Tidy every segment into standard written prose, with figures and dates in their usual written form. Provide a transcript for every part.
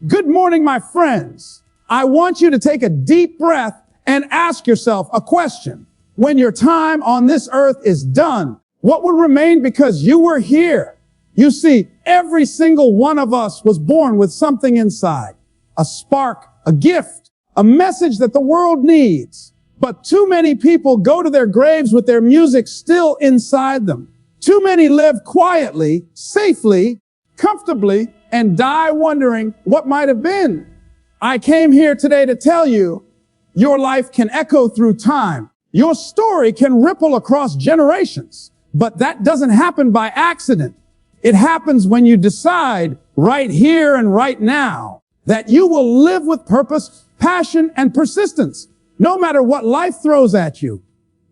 Good morning, my friends. I want you to take a deep breath and ask yourself a question. When your time on this earth is done, what will remain because you were here? You see, every single one of us was born with something inside. A spark, a gift, a message that the world needs. But too many people go to their graves with their music still inside them. Too many live quietly, safely, comfortably, and die wondering what might have been. I came here today to tell you, your life can echo through time. Your story can ripple across generations. But that doesn't happen by accident. It happens when you decide right here and right now that you will live with purpose, passion, and persistence, no matter what life throws at you.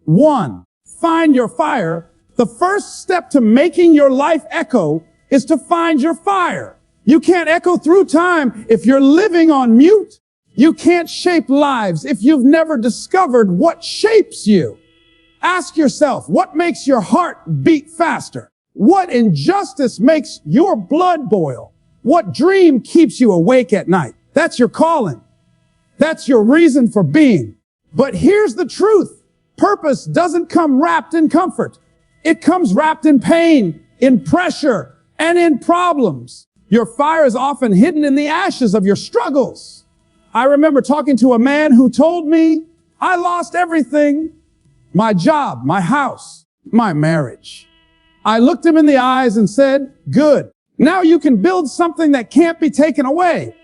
1. Find your fire. The first step to making your life echo is to find your fire. You can't echo through time if you're living on mute. You can't shape lives if you've never discovered what shapes you. Ask yourself, what makes your heart beat faster? What injustice makes your blood boil? What dream keeps you awake at night? That's your calling. That's your reason for being. But here's the truth. Purpose doesn't come wrapped in comfort. It comes wrapped in pain, in pressure, and in problems. Your fire is often hidden in the ashes of your struggles. I remember talking to a man who told me, I lost everything. My job, my house, my marriage. I looked him in the eyes and said, good. Now you can build something that can't be taken away.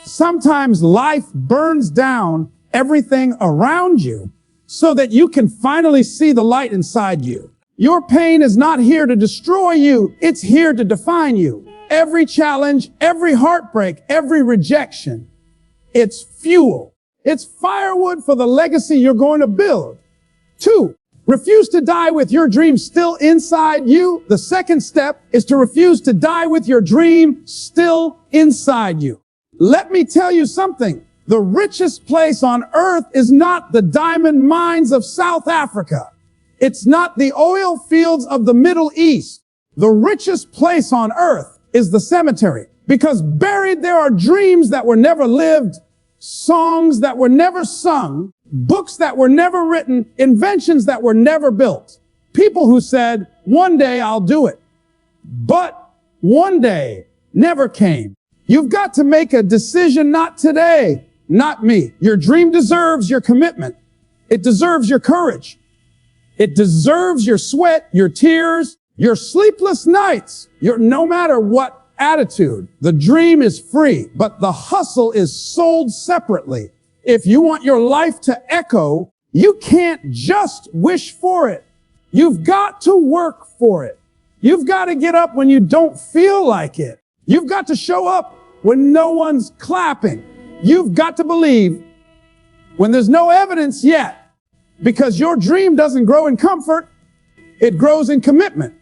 Sometimes life burns down everything around you so that you can finally see the light inside you. Your pain is not here to destroy you. It's here to define you. Every challenge, every heartbreak, every rejection, it's fuel. It's firewood for the legacy you're going to build. 2, refuse to die with your dream still inside you. The second step is to refuse to die with your dream still inside you. Let me tell you something. The richest place on earth is not the diamond mines of South Africa. It's not the oil fields of the Middle East. The richest place on earth is the cemetery, because buried there are dreams that were never lived, songs that were never sung, books that were never written, inventions that were never built. People who said, one day I'll do it. But one day never came. You've got to make a decision, not today, not me. Your dream deserves your commitment. It deserves your courage. It deserves your sweat, your tears, your sleepless nights, your no matter what attitude. The dream is free, but the hustle is sold separately. If you want your life to echo, you can't just wish for it. You've got to work for it. You've got to get up when you don't feel like it. You've got to show up when no one's clapping. You've got to believe when there's no evidence yet, because your dream doesn't grow in comfort. It grows in commitment.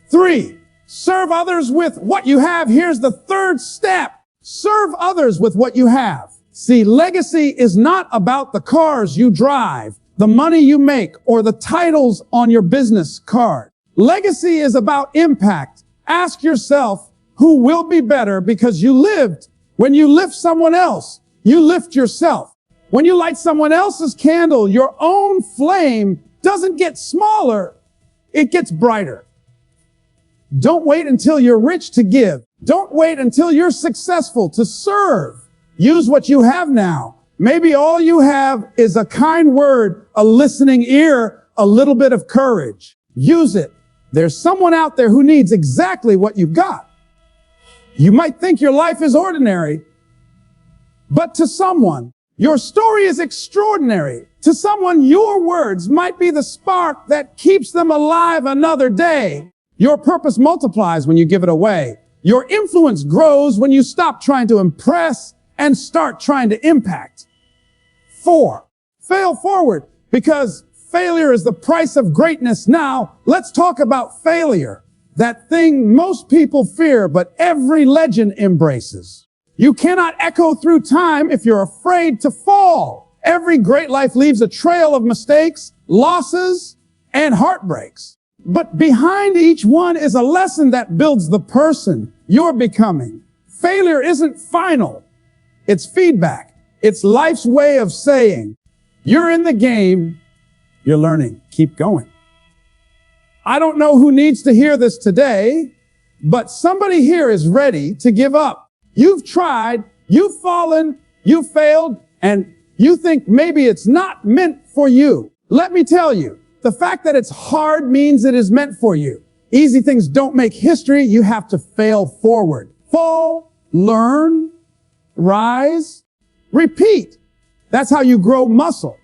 3, serve others with what you have. Here's the third step. Serve others with what you have. See, legacy is not about the cars you drive, the money you make, or the titles on your business card. Legacy is about impact. Ask yourself, who will be better because you lived? When you lift someone else, you lift yourself. When you light someone else's candle, your own flame doesn't get smaller, it gets brighter. Don't wait until you're rich to give. Don't wait until you're successful to serve. Use what you have now. Maybe all you have is a kind word, a listening ear, a little bit of courage. Use it. There's someone out there who needs exactly what you've got. You might think your life is ordinary, but to someone, your story is extraordinary. To someone, your words might be the spark that keeps them alive another day. Your purpose multiplies when you give it away. Your influence grows when you stop trying to impress and start trying to impact. 4, fail forward, because failure is the price of greatness. Now, let's talk about failure. That thing most people fear, but every legend embraces. You cannot echo through time if you're afraid to fall. Every great life leaves a trail of mistakes, losses, and heartbreaks. But behind each one is a lesson that builds the person you're becoming. Failure isn't final. It's feedback. It's life's way of saying, you're in the game, you're learning, keep going. I don't know who needs to hear this today, but somebody here is ready to give up. You've tried, you've fallen, you've failed, and you think maybe it's not meant for you. Let me tell you, the fact that it's hard means it is meant for you. Easy things don't make history. You have to fail forward. Fall, learn, rise, repeat. That's how you grow muscle.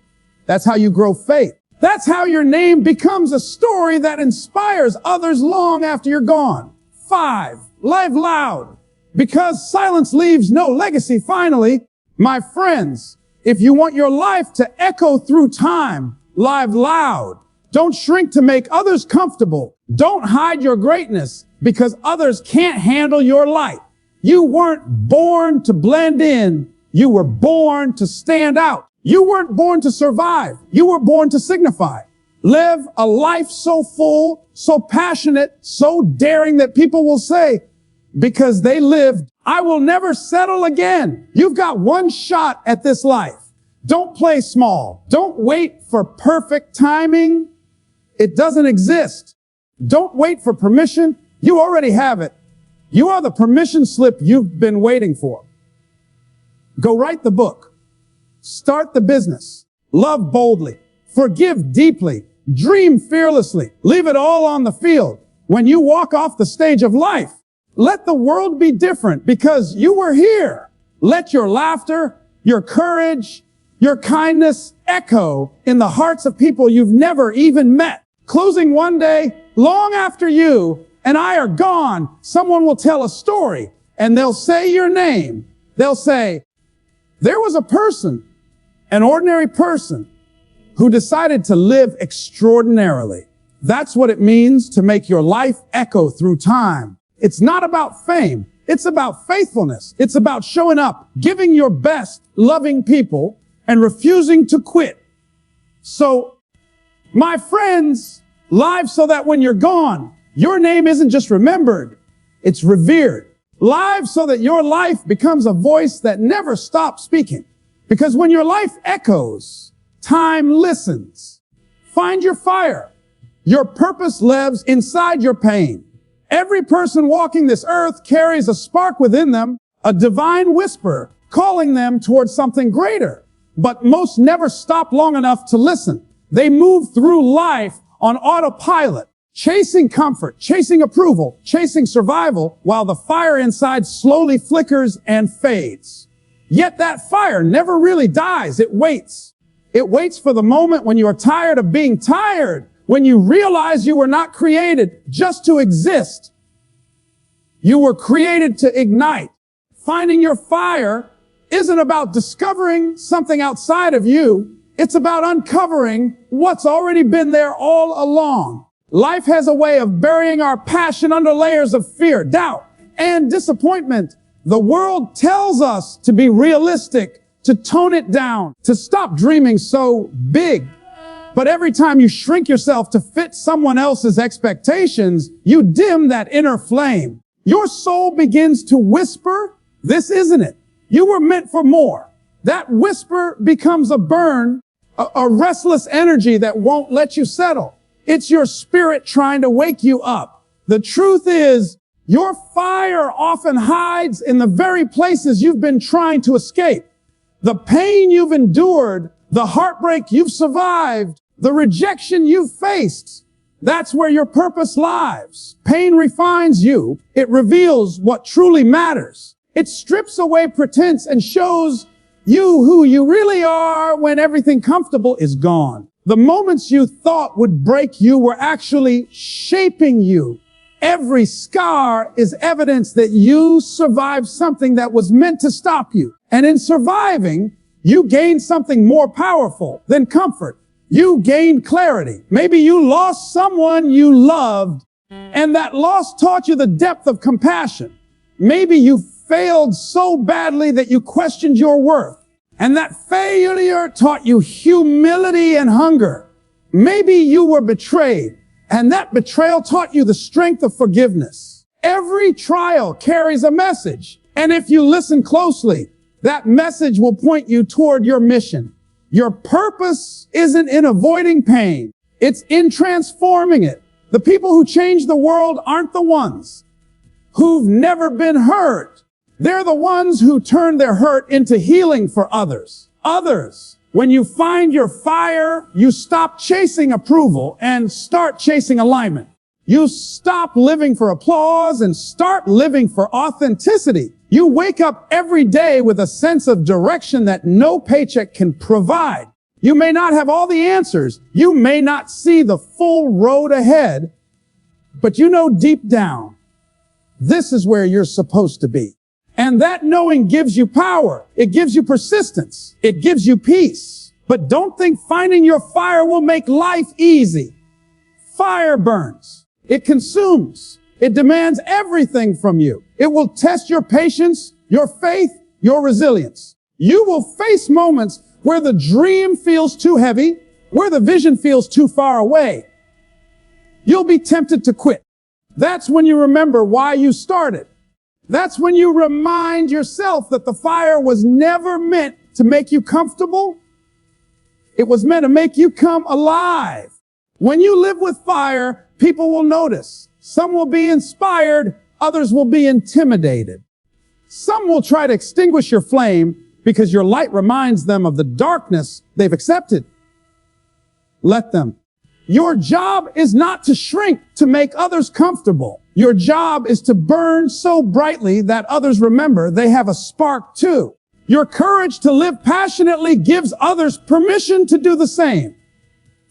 That's how you grow faith. That's how your name becomes a story that inspires others long after you're gone. 5, live loud. Because silence leaves no legacy. Finally, my friends, if you want your life to echo through time, live loud. Don't shrink to make others comfortable. Don't hide your greatness because others can't handle your light. You weren't born to blend in. You were born to stand out. You weren't born to survive. You were born to signify. Live a life so full, so passionate, so daring that people will say, because they lived, I will never settle again. You've got one shot at this life. Don't play small. Don't wait for perfect timing. It doesn't exist. Don't wait for permission. You already have it. You are the permission slip you've been waiting for. Go write the book. Start the business. Love boldly. Forgive deeply. Dream fearlessly. Leave it all on the field. When you walk off the stage of life, let the world be different because you were here. Let your laughter, your courage, your kindness echo in the hearts of people you've never even met. Closing one day, long after you and I are gone, someone will tell a story and they'll say your name. They'll say, there was a person, an ordinary person, who decided to live extraordinarily. That's what it means to make your life echo through time. It's not about fame. It's about faithfulness. It's about showing up, giving your best, loving people, and refusing to quit. So, my friends, live so that when you're gone, your name isn't just remembered, it's revered. Live so that your life becomes a voice that never stops speaking. Because when your life echoes, time listens. Find your fire. Your purpose lives inside your pain. Every person walking this earth carries a spark within them, a divine whisper calling them towards something greater. But most never stop long enough to listen. They move through life on autopilot, chasing comfort, chasing approval, chasing survival, while the fire inside slowly flickers and fades. Yet that fire never really dies. It waits. It waits for the moment when you are tired of being tired, when you realize you were not created just to exist. You were created to ignite. Finding your fire isn't about discovering something outside of you. It's about uncovering what's already been there all along. Life has a way of burying our passion under layers of fear, doubt, and disappointment. The world tells us to be realistic, to tone it down, to stop dreaming so big. But every time you shrink yourself to fit someone else's expectations, you dim that inner flame. Your soul begins to whisper, this isn't it. You were meant for more. That whisper becomes a burn, a restless energy that won't let you settle. It's your spirit trying to wake you up. The truth is, your fire often hides in the very places you've been trying to escape. The pain you've endured, the heartbreak you've survived, the rejection you've faced, that's where your purpose lies. Pain refines you. It reveals what truly matters. It strips away pretense and shows you who you really are when everything comfortable is gone. The moments you thought would break you were actually shaping you. Every scar is evidence that you survived something that was meant to stop you. And in surviving, you gained something more powerful than comfort. You gained clarity. Maybe you lost someone you loved, and that loss taught you the depth of compassion. Maybe you failed so badly that you questioned your worth, and that failure taught you humility and hunger. Maybe you were betrayed, and that betrayal taught you the strength of forgiveness. Every trial carries a message. And if you listen closely, that message will point you toward your mission. Your purpose isn't in avoiding pain. It's in transforming it. The people who change the world aren't the ones who've never been hurt. They're the ones who turn their hurt into healing for others. When you find your fire, you stop chasing approval and start chasing alignment. You stop living for applause and start living for authenticity. You wake up every day with a sense of direction that no paycheck can provide. You may not have all the answers. You may not see the full road ahead, but you know deep down, this is where you're supposed to be. And that knowing gives you power. It gives you persistence. It gives you peace. But don't think finding your fire will make life easy. Fire burns. It consumes. It demands everything from you. It will test your patience, your faith, your resilience. You will face moments where the dream feels too heavy, where the vision feels too far away. You'll be tempted to quit. That's when you remember why you started. That's when you remind yourself that the fire was never meant to make you comfortable. It was meant to make you come alive. When you live with fire, people will notice. Some will be inspired. Others will be intimidated. Some will try to extinguish your flame because your light reminds them of the darkness they've accepted. Let them. Your job is not to shrink to make others comfortable. Your job is to burn so brightly that others remember they have a spark too. Your courage to live passionately gives others permission to do the same.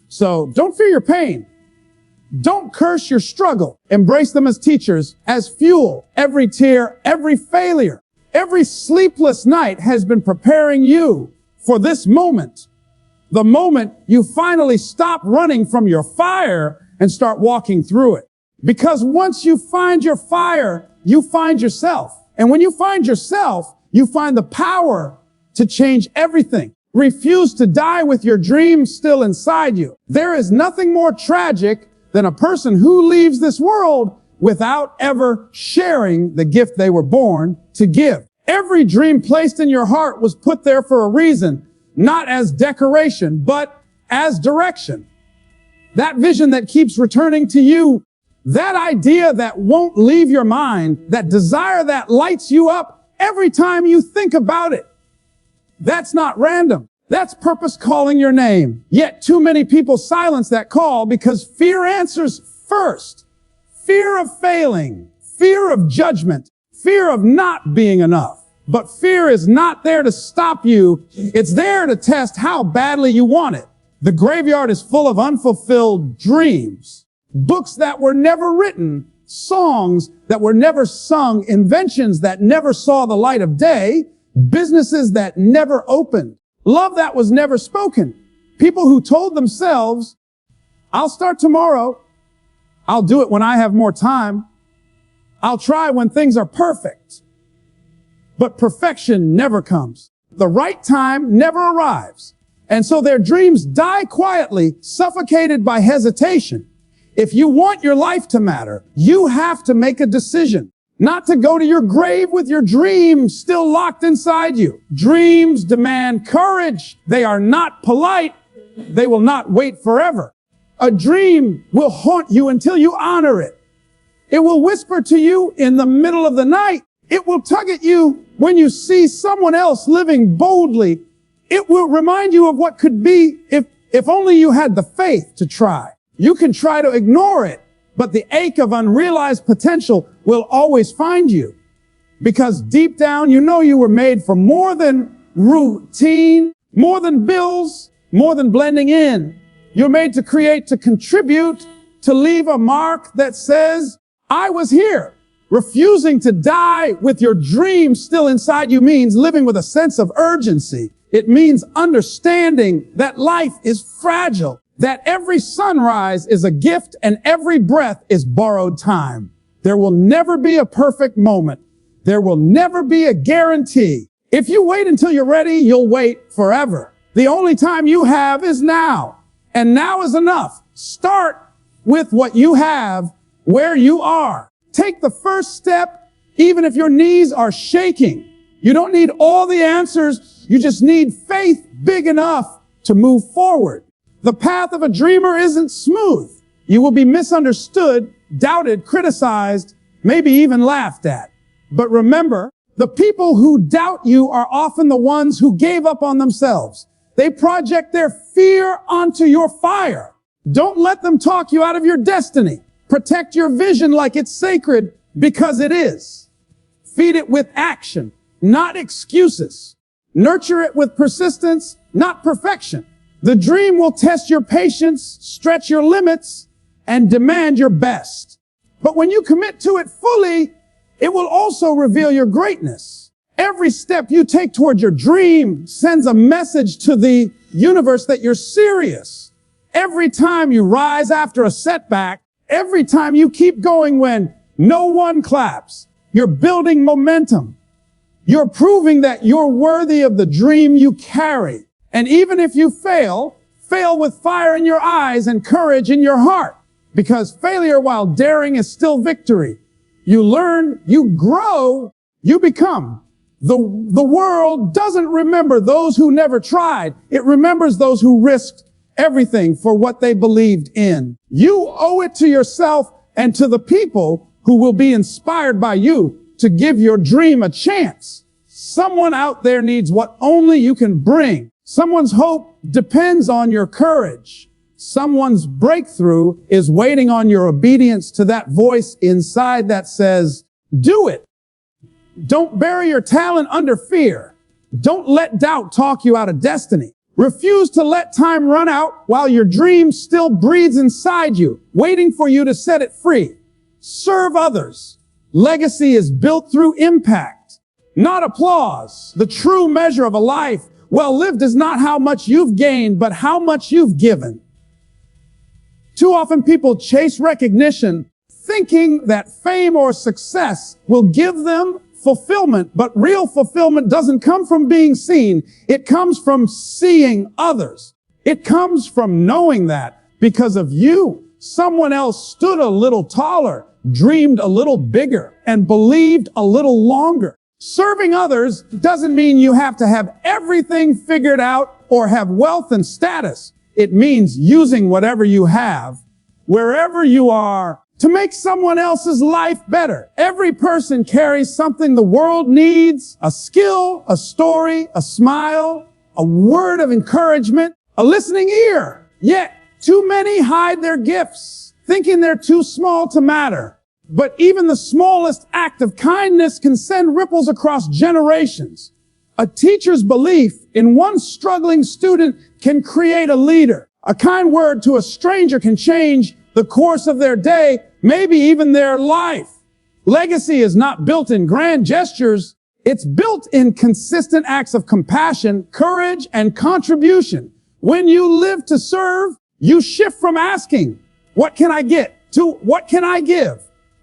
So don't fear your pain. Don't curse your struggle. Embrace them as teachers, as fuel. Every tear, every failure, every sleepless night has been preparing you for this moment. The moment you finally stop running from your fire and start walking through it. Because once you find your fire, you find yourself. And when you find yourself, you find the power to change everything. Refuse to die with your dreams still inside you. There is nothing more tragic than a person who leaves this world without ever sharing the gift they were born to give. Every dream placed in your heart was put there for a reason, not as decoration, but as direction. That vision that keeps returning to you, that idea that won't leave your mind, that desire that lights you up every time you think about it. That's not random. That's purpose calling your name. Yet too many people silence that call because fear answers first. Fear of failing, fear of judgment, fear of not being enough. But fear is not there to stop you. It's there to test how badly you want it. The graveyard is full of unfulfilled dreams, books that were never written, songs that were never sung, inventions that never saw the light of day, businesses that never opened, love that was never spoken, people who told themselves, I'll start tomorrow. I'll do it when I have more time. I'll try when things are perfect. But perfection never comes. The right time never arrives. And so their dreams die quietly, suffocated by hesitation. If you want your life to matter, you have to make a decision not to go to your grave with your dreams still locked inside you. Dreams demand courage. They are not polite. They will not wait forever. A dream will haunt you until you honor it. It will whisper to you in the middle of the night. It will tug at you when you see someone else living boldly. It will remind you of what could be if only you had the faith to try. You can try to ignore it, but the ache of unrealized potential will always find you. Because deep down, you know you were made for more than routine, more than bills, more than blending in. You're made to create, to contribute, to leave a mark that says, I was here. Refusing to die with your dream still inside you means living with a sense of urgency. It means understanding that life is fragile, that every sunrise is a gift and every breath is borrowed time. There will never be a perfect moment. There will never be a guarantee. If you wait until you're ready, you'll wait forever. The only time you have is now. And now is enough. Start with what you have, where you are. Take the first step Even if your knees are shaking, you don't need all the answers. You just need faith big enough to move forward. The path of a dreamer isn't smooth. You will be misunderstood, doubted, criticized, maybe even laughed at. But remember, the people who doubt you are often the ones who gave up on themselves. They project their fear onto your fire. Don't let them talk you out of your destiny. Protect your vision like it's sacred, because it is. Feed it with action, not excuses. Nurture it with persistence, not perfection. The dream will test your patience, stretch your limits, and demand your best. But when you commit to it fully, it will also reveal your greatness. Every step you take toward your dream sends a message to the universe that you're serious. Every time you rise after a setback, every time you keep going when no one claps, you're building momentum. You're proving that you're worthy of the dream you carry. And even if you fail, fail with fire in your eyes and courage in your heart. Because failure while daring is still victory. You learn, you grow, you become. The world doesn't remember those who never tried. It remembers those who risked everything for what they believed in. You owe it to yourself and to the people who will be inspired by you to give your dream a chance. Someone out there needs what only you can bring. Someone's hope depends on your courage. Someone's breakthrough is waiting on your obedience to that voice inside that says, do it. Don't bury your talent under fear. Don't let doubt talk you out of destiny. Refuse to let time run out while your dream still breathes inside you, waiting for you to set it free. Serve others. Legacy is built through impact, not applause. The true measure of a life well lived is not how much you've gained, but how much you've given. Too often people chase recognition, thinking that fame or success will give them fulfillment, but real fulfillment doesn't come from being seen. It comes from seeing others. It comes from knowing that because of you, someone else stood a little taller, dreamed a little bigger, and believed a little longer. Serving others doesn't mean you have to have everything figured out or have wealth and status. It means using whatever you have, wherever you are, to make someone else's life better. Every person carries something the world needs: a skill, a story, a smile, a word of encouragement, a listening ear. Yet, too many hide their gifts, thinking they're too small to matter. But even the smallest act of kindness can send ripples across generations. A teacher's belief in one struggling student can create a leader. A kind word to a stranger can change the course of their day, maybe even their life. Legacy is not built in grand gestures. It's built in consistent acts of compassion, courage, and contribution. When you live to serve, you shift from asking, what can I get, to what can I give?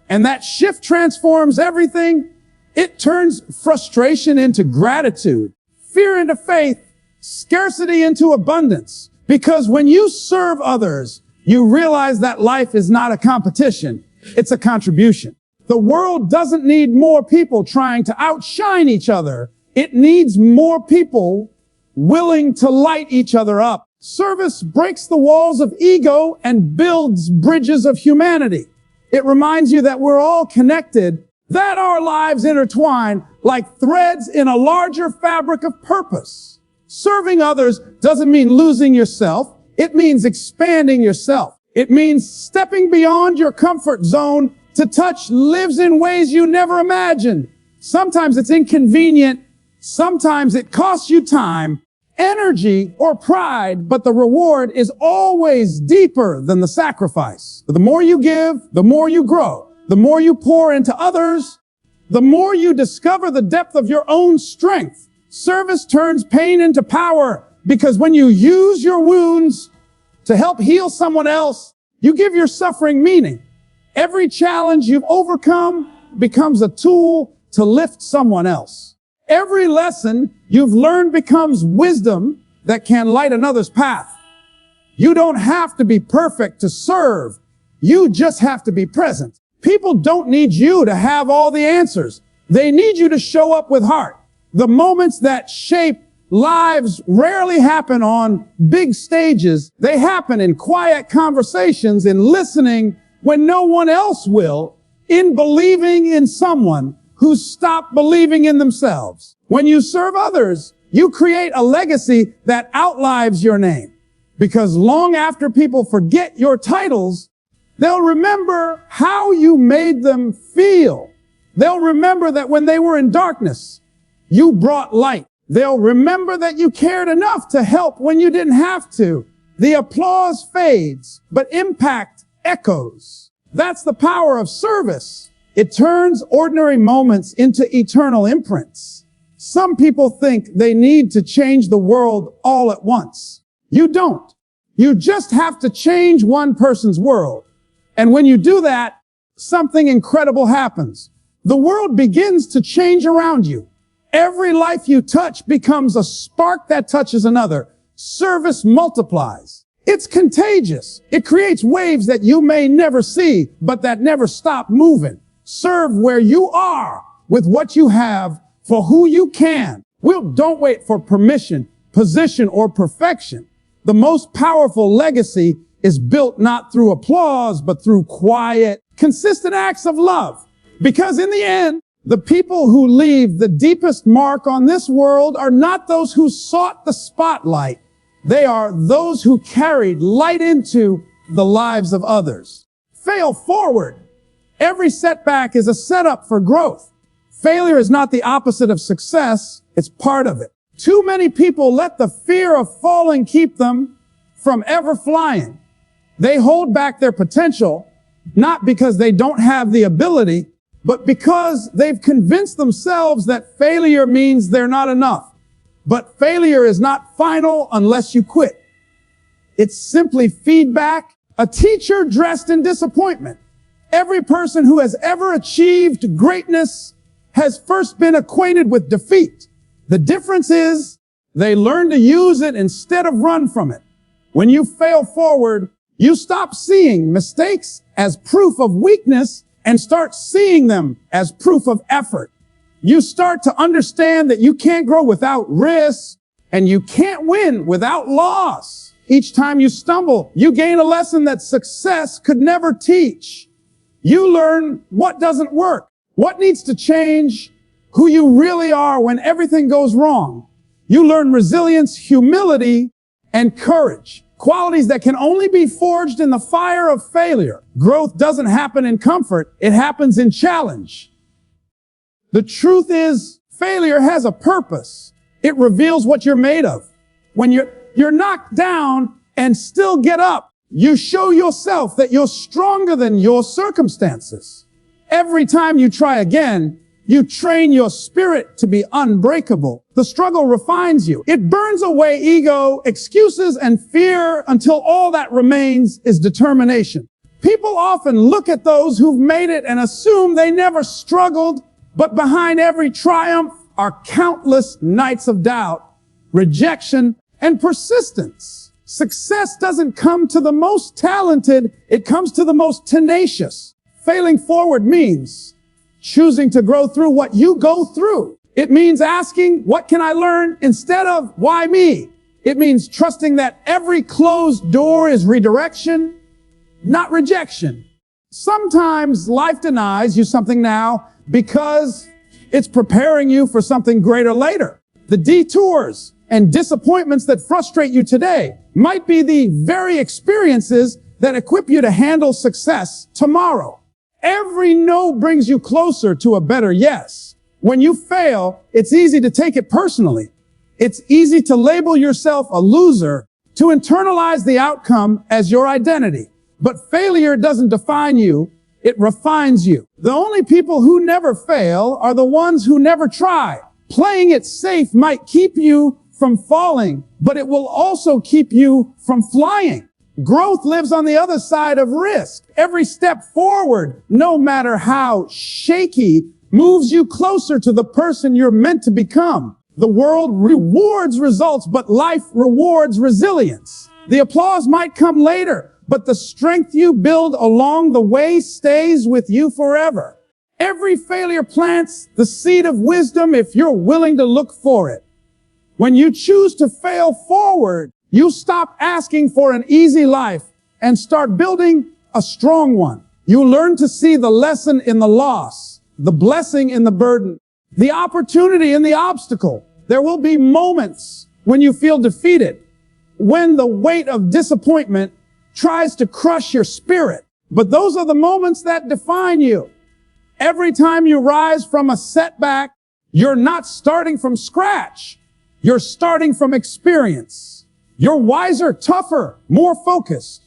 And that shift transforms everything. It turns frustration into gratitude, fear into faith, scarcity into abundance. Because when you serve others, you realize that life is not a competition. It's a contribution. The world doesn't need more people trying to outshine each other. It needs more people willing to light each other up. Service breaks the walls of ego and builds bridges of humanity. It reminds you that we're all connected, that our lives intertwine like threads in a larger fabric of purpose. Serving others doesn't mean losing yourself. It means expanding yourself. It means stepping beyond your comfort zone to touch lives in ways you never imagined. Sometimes it's inconvenient. Sometimes it costs you time, energy, or pride, but the reward is always deeper than the sacrifice. The more you give, the more you grow. The more you pour into others, the more you discover the depth of your own strength. Service turns pain into power, because when you use your wounds to help heal someone else, you give your suffering meaning. Every challenge you've overcome becomes a tool to lift someone else. Every lesson you've learned becomes wisdom that can light another's path. You don't have to be perfect to serve. You just have to be present. People don't need you to have all the answers. They need you to show up with heart. The moments that shape lives rarely happen on big stages. They happen in quiet conversations, in listening when no one else will, in believing in someone who stopped believing in themselves. When you serve others, you create a legacy that outlives your name. Because long after people forget your titles, they'll remember how you made them feel. They'll remember that when they were in darkness, you brought light. They'll remember that you cared enough to help when you didn't have to. The applause fades, but impact echoes. That's the power of service. It turns ordinary moments into eternal imprints. Some people think they need to change the world all at once. You don't. You just have to change one person's world. And when you do that, something incredible happens. The world begins to change around you. Every life you touch becomes a spark that touches another. Service multiplies. It's contagious. It creates waves that you may never see, but that never stop moving. Serve where you are with what you have for who you can. Don't wait for permission, position, or perfection. The most powerful legacy is built not through applause, but through quiet, consistent acts of love. Because in the end, the people who leave the deepest mark on this world are not those who sought the spotlight. They are those who carried light into the lives of others. Fail forward. Every setback is a setup for growth. Failure is not the opposite of success. It's part of it. Too many people let the fear of falling keep them from ever flying. They hold back their potential, not because they don't have the ability, but because they've convinced themselves that failure means they're not enough. But failure is not final unless you quit. It's simply feedback, a teacher dressed in disappointment. Every person who has ever achieved greatness has first been acquainted with defeat. The difference is they learn to use it instead of run from it. When you fail forward, you stop seeing mistakes as proof of weakness and start seeing them as proof of effort. You start to understand that you can't grow without risk and you can't win without loss. Each time you stumble, you gain a lesson that success could never teach. You learn what doesn't work, what needs to change, who you really are when everything goes wrong. You learn resilience, humility, and courage. Qualities that can only be forged in the fire of failure. Growth doesn't happen in comfort. It happens in challenge. The truth is, failure has a purpose. It reveals what you're made of. When you're knocked down and still get up, you show yourself that you're stronger than your circumstances. Every time you try again, you train your spirit to be unbreakable. The struggle refines you. It burns away ego, excuses, and fear until all that remains is determination. People often look at those who've made it and assume they never struggled, but behind every triumph are countless nights of doubt, rejection, and persistence. Success doesn't come to the most talented, it comes to the most tenacious. Failing forward means choosing to grow through what you go through. It means asking, what can I learn instead of why me? It means trusting that every closed door is redirection, not rejection. Sometimes life denies you something now because it's preparing you for something greater later. The detours and disappointments that frustrate you today might be the very experiences that equip you to handle success tomorrow. Every no brings you closer to a better yes. When you fail, it's easy to take it personally. It's easy to label yourself a loser, to internalize the outcome as your identity. But failure doesn't define you, it refines you. The only people who never fail are the ones who never try. Playing it safe might keep you from falling, but it will also keep you from flying. Growth lives on the other side of risk. Every step forward, no matter how shaky, moves you closer to the person you're meant to become. The world rewards results, but life rewards resilience. The applause might come later, but the strength you build along the way stays with you forever. Every failure plants the seed of wisdom if you're willing to look for it. When you choose to fail forward, you stop asking for an easy life and start building a strong one. You learn to see the lesson in the loss, the blessing in the burden, the opportunity in the obstacle. There will be moments when you feel defeated, when the weight of disappointment tries to crush your spirit. But those are the moments that define you. Every time you rise from a setback, you're not starting from scratch. You're starting from experience. You're wiser, tougher, more focused.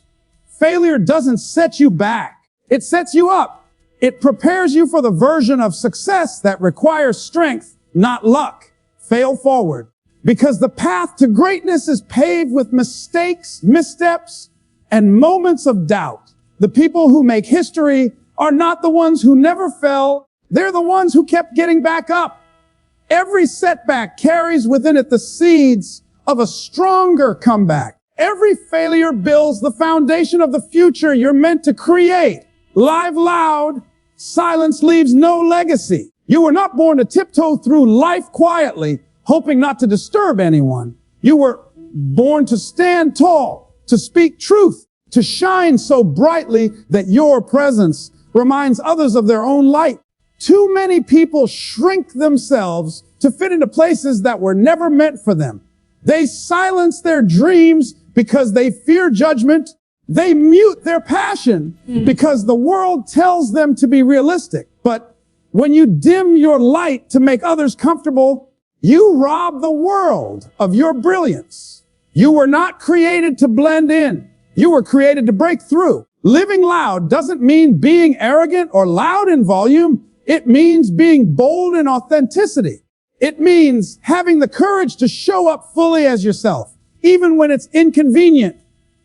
Failure doesn't set you back. It sets you up. It prepares you for the version of success that requires strength, not luck. Fail forward. Because the path to greatness is paved with mistakes, missteps, and moments of doubt. The people who make history are not the ones who never fell. They're the ones who kept getting back up. Every setback carries within it the seeds of a stronger comeback. Every failure builds the foundation of the future you're meant to create. Live loud, silence leaves no legacy. You were not born to tiptoe through life quietly, hoping not to disturb anyone. You were born to stand tall, to speak truth, to shine so brightly that your presence reminds others of their own light. Too many people shrink themselves to fit into places that were never meant for them. They silence their dreams because they fear judgment. They mute their passion because the world tells them to be realistic. But when you dim your light to make others comfortable, you rob the world of your brilliance. You were not created to blend in. You were created to break through. Living loud doesn't mean being arrogant or loud in volume. It means being bold in authenticity. It means having the courage to show up fully as yourself, even when it's inconvenient,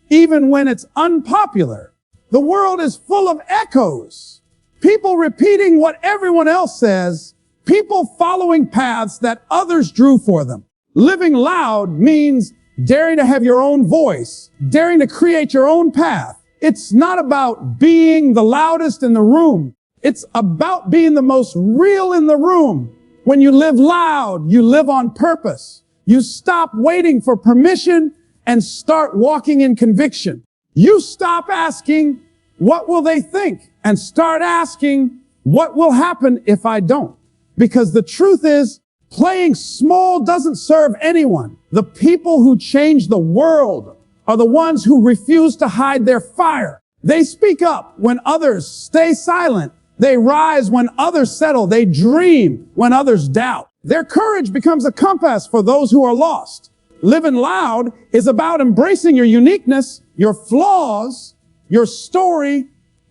even when it's unpopular. The world is full of echoes. People repeating what everyone else says. People following paths that others drew for them. Living loud means daring to have your own voice, daring to create your own path. It's not about being the loudest in the room. It's about being the most real in the room. When you live loud, you live on purpose. You stop waiting for permission and start walking in conviction. You stop asking, what will they think? And start asking, what will happen if I don't? Because the truth is, playing small doesn't serve anyone. The people who change the world are the ones who refuse to hide their fire. They speak up when others stay silent. They rise when others settle. They dream when others doubt. Their courage becomes a compass for those who are lost. Living loud is about embracing your uniqueness, your flaws, your story,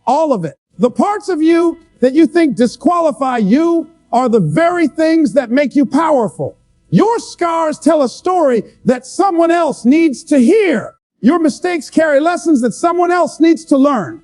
all of it. The parts of you that you think disqualify you are the very things that make you powerful. Your scars tell a story that someone else needs to hear. Your mistakes carry lessons that someone else needs to learn.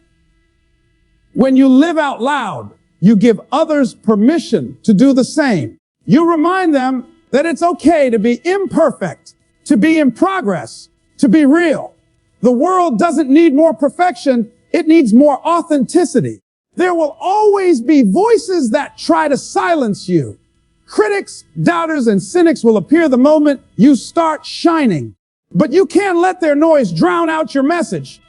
When you live out loud, you give others permission to do the same. You remind them that it's okay to be imperfect, to be in progress, to be real. The world doesn't need more perfection. It needs more authenticity. There will always be voices that try to silence you. Critics, doubters, and cynics will appear the moment you start shining. But you can't let their noise drown out your message.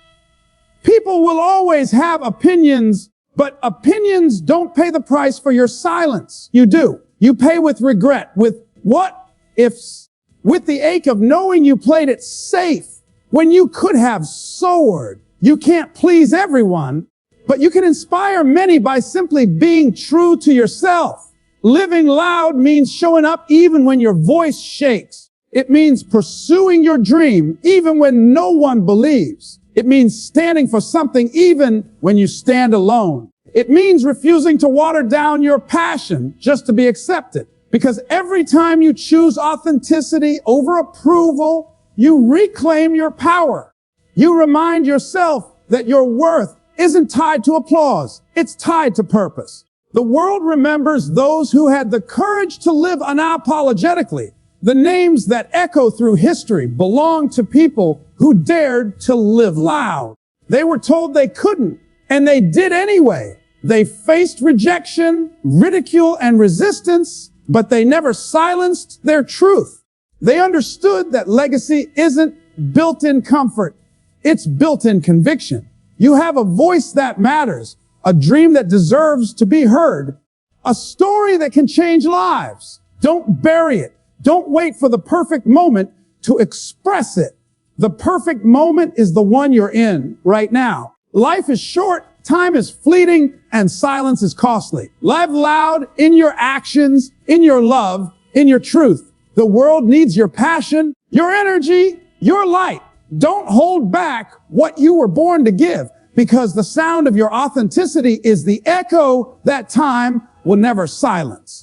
People will always have opinions, but opinions don't pay the price for your silence. You do. You pay with regret, with what ifs, with the ache of knowing you played it safe when you could have soared. You can't please everyone, but you can inspire many by simply being true to yourself. Living loud means showing up even when your voice shakes. It means pursuing your dream even when no one believes. It means standing for something even when you stand alone. It means refusing to water down your passion just to be accepted. Because every time you choose authenticity over approval, you reclaim your power. You remind yourself that your worth isn't tied to applause. It's tied to purpose. The world remembers those who had the courage to live unapologetically. The names that echo through history belong to people who dared to live loud. They were told they couldn't, and they did anyway. They faced rejection, ridicule, and resistance, but they never silenced their truth. They understood that legacy isn't built in comfort. It's built in conviction. You have a voice that matters, a dream that deserves to be heard, a story that can change lives. Don't bury it. Don't wait for the perfect moment to express it. The perfect moment is the one you're in right now. Life is short, time is fleeting, and silence is costly. Live loud in your actions, in your love, in your truth. The world needs your passion, your energy, your light. Don't hold back what you were born to give, because the sound of your authenticity is the echo that time will never silence.